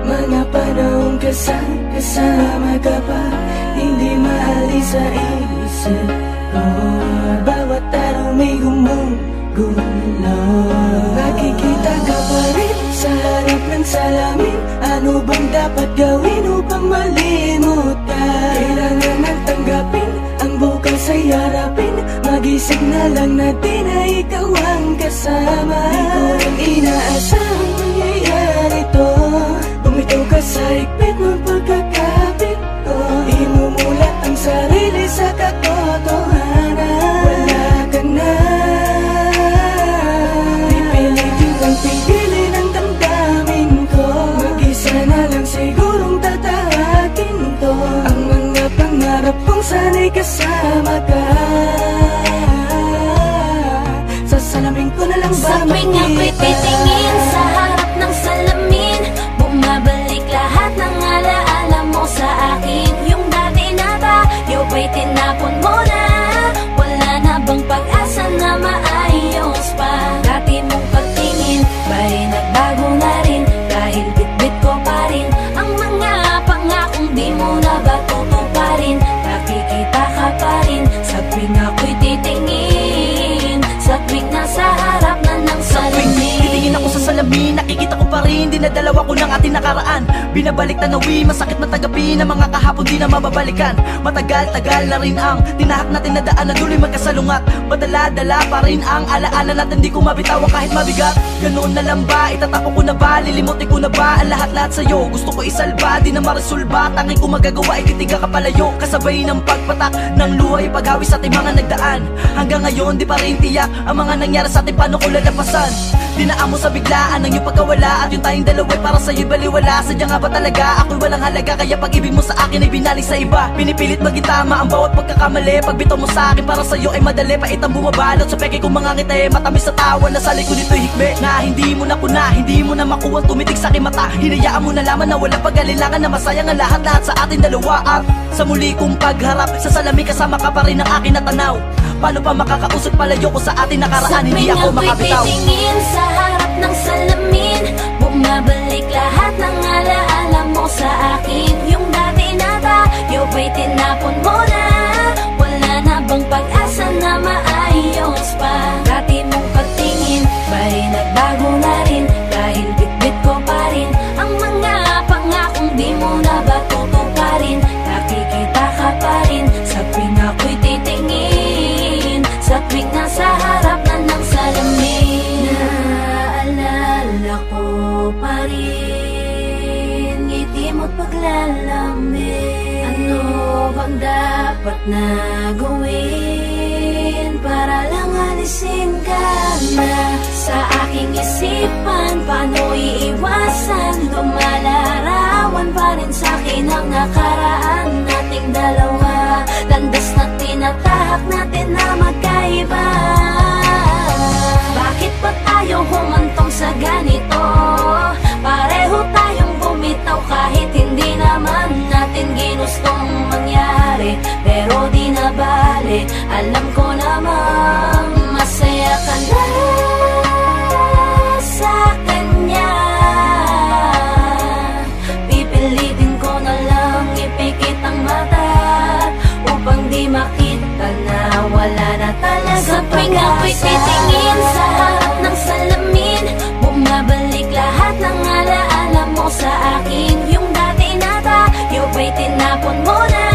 Mga panahong kasama ka pa, hindi maalis sa isip ko. Bawat araw may gumugulo. Nakikita ka pa rin sa harap ng salamin. Ano bang dapat gawin upang malimot ka? Kailangan nang tanggapin ang bukas ay harapin. Magising na lang natin na ikaw ang kasama. Di ko rin inaasahang mangyayari to. Bumitaw ka sa higpit ng pagkakapit ko. Imumulat ang sarili sa katotohanan. Wala ka na, pipilitin ang pigilin ang damdamin ko. Mag-isa na lang sigurong tatahakin to. Ang mga pangarap kong sana'y kasama ka. Sasalamin ko na lang ba sa tuwing ako'y titingin sa harap ng salamin, bumabalik lahat ng alaala mo sa akin. Yung dati na tayo ba'y tinapon mo na? Wala na bang pag-asa na maayos pa? Dati mong pagtingin ba'y nagbago na rin? Dahil bitbit ko pa rin ang mga pangakong di mo na ba tutuparin? Nakikita ka pa rin sa tuwing ako'y titingin, sa tuwing nasa harap na ng salamin. Titingin ako sa salamin, nakikita ko pa rin dinadalawa ko ng ating nakaraan. Binabalik tanawi, masakit matagapin ang mga kahapon di na mababalikan. Matagal-tagal na rin ang tinahak natin na daan na duloy magkasalungat. Madala-dala pa rin ang alaala natin, di ko mabitawan kahit mabigat. Ganoon na lang ba, itatapon ko na ba, lilimutin ko na ba ang lahat-lahat sa'yo? Gusto ko isalba, di na maresolba, tanging ko magagawa, ititiga ka palayo. Kasabay ng pagpatak ng luha, ipaghawi sa ating mga nagdaan. Hanggang ngayon di pa rin tiyak ang mga nangyari sa ating, paano ko lalapasan? Dinaan mo sa biglaan ang iyong pagkawala, at yung tayong dalawa'y para sa'yo'y baliwala. Sadya nga ba talaga ako'y walang halaga, kaya pag-ibig mo sa akin ay binalik sa iba? Pinipilit maging tama ang bawat pagkakamali, pagbitaw mo sa akin para sa'yo ay madali. Paitang bumabalot sa peke kong mga ngiti, matamis sa tawa na sa likod nito'y hikme. Na hindi mo na kuna, hindi mo na makuwang tumitig sa aking mata. Hinayaan mo na lamang na walang pag-alilangan, na masayang ang lahat-lahat sa ating dalawa. At sa muli kong pagharap sa salamin, kasama ka pa rin ang akin na tanaw. Paano pa makakausap palayo ko sa ating nakaraan, hindi ako makabitaw. Sa tuwing ako'y titingin sa harap ng salamin, bumabalik lahat ng alaala mo sa akin. Yung dati na tayo ba'y tinapon mo na? Wala na bang pag-asa na maayos pa? Dati mong pagtingin ba'y nagbago na rin? Dahil bitbit ko pa rin ang mga pangakong di mo na ba tutuparin? Nakikita ka pa rin sa tuwing ako'y titingin, sa tuwing nasa harap na ng salamin. Naalala ko pa rin ngiti mo't paglalamig. Ano bang dapat na gawin para lang alisin ka na sa aking isipan? Paano iiwasan? Lumalarawan pa rin sa'kin ang nakaraan nating dalawa. Landas na tinatahak natin na magkaiba. Bakit ba tayo humantong sa ganito? Pareho tayong bumitaw kahit hindi naman natin ginustong mangyari. Pero di na bale, alam ko namang masaya ka na sa kanya. Pipilitin ko na lang ipikit ang mata upang di makita na wala na talaga. Sa tuwing ako'y titingin sa harap ng salamin, bumabalik lahat ng alaala mo sa akin. Yung dati na tayo ba'y tinapon mo na?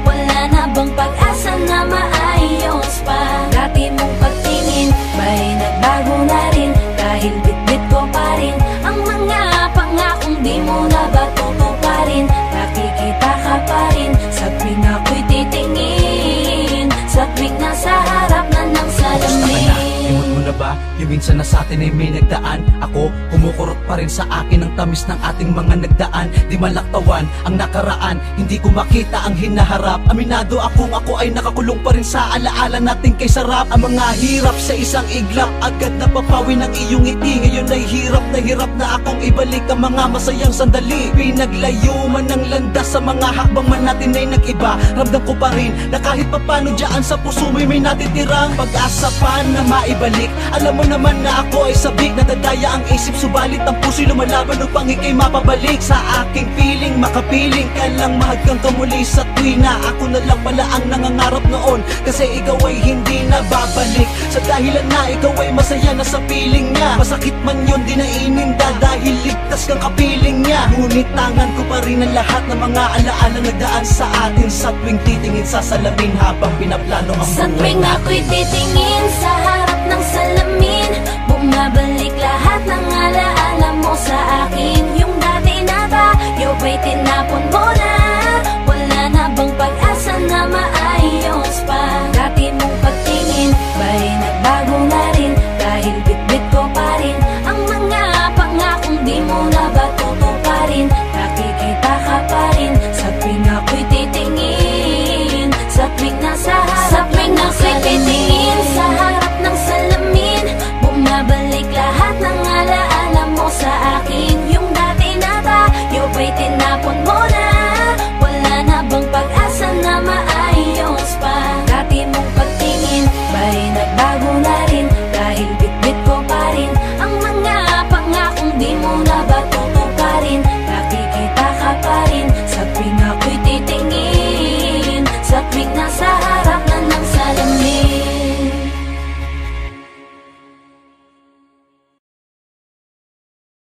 Wala na bang pag-asa na maayos pa? Dati mong pagtingin ba'y nagbago na rin? Dahil bitbit ko pa rin ang mga pangakong di mo na ba tutuparin? Nakikita ka pa rin sa tuwing ako'y titingin, sa tuwing nasa harap na ng salamin. Limot mo na ba? Yung minsan na sa atin ay may nagdaan. Ako, kumukurot pa rin sa akin ang tamis ng ating mga nagdaan. Di malaktawan ang nakaraan, hindi ko makita ang hinaharap. Aminado akong ako ay nakakulong pa rin sa alaala natin kay sarap. Ang mga hirap sa isang iglap, agad na papawi ng iyong ngiti. Ngayon ay hirap na akong ibalik ang mga masayang sandali. Pinaglayo man ng landas sa mga hakbang man natin ay nag-iba. Ramdam ko pa rin na kahit papano dyan sa puso may natitirang pag-asa pa na maibalik. Alam mo na naman na ako ay sabik, nadadaya ang isip, subalit ang puso'y lumalaban upang ika'y mapabalik sa aking piling. Makapiling ka lang, mahagkang kamuli sa tuwina. Ako na lang pala ang nangangarap noon, kasi ikaw ay hindi na babalik. Sa dahilan na ikaw ay masaya na sa piling niya, masakit man yun di na ininda, dahil ligtas kang kapiling niya. Ngunit tangan ko pa rin ang lahat ng mga alaala nagdaan sa atin, sa tuwing titingin sa salamin habang pinaplano ang Sa buhay tuwing natin. ako'y titingin sa harap ng salamin, bumabalik lahat ng alaala mo